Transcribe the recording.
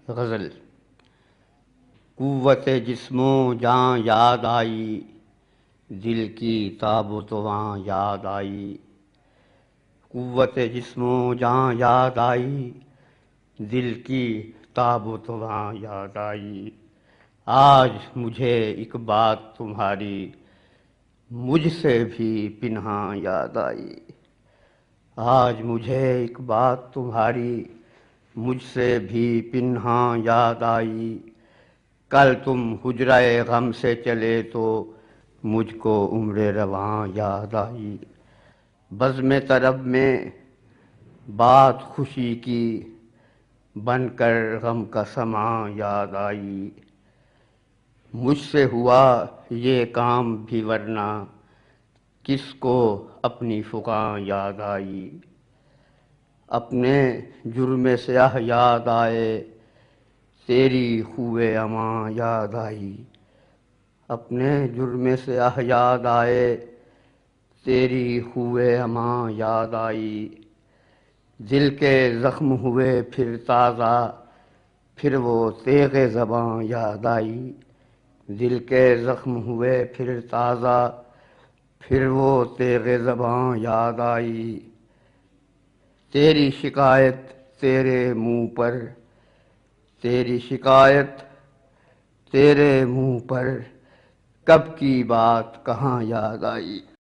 غزل۔ قوت جسم و جاں یاد آئی، دل کی تاب و تواں یاد آئی۔ قوت جسم و جاں یاد آئی، دل کی تاب و تواں یاد آئی۔ آج مجھے ایک بات تمہاری مجھ سے بھی پنہاں یاد آئی۔ آج مجھے ایک بات تمہاری مجھ سے بھی پنہاں یاد آئی۔ کل تم حجرہ غم سے چلے تو مجھ کو عمر رواں یاد آئی۔ بزم طرب میں بات خوشی کی بن کر غم کا سماں یاد آئی۔ مجھ سے ہوا یہ کام بھی ورنہ کس کو اپنی فغاں یاد آئی۔ اپنے جرم سیاہ یاد آئے، تیری خوئے اماں یاد آئی۔ اپنے جرم سیاہ یاد آئے، تیری خوئے اماں یاد آئی۔ دل کے زخم ہوئے پھر تازہ، پھر وہ تیغ زباں یاد آئی۔ دل کے زخم ہوئے پھر تازہ، پھر وہ تیغ زباں یاد آئی۔ تیری شکایت تیرے منہ پر، تیری شکایت تیرے منہ پر، کب کی بات کہاں یاد آئی۔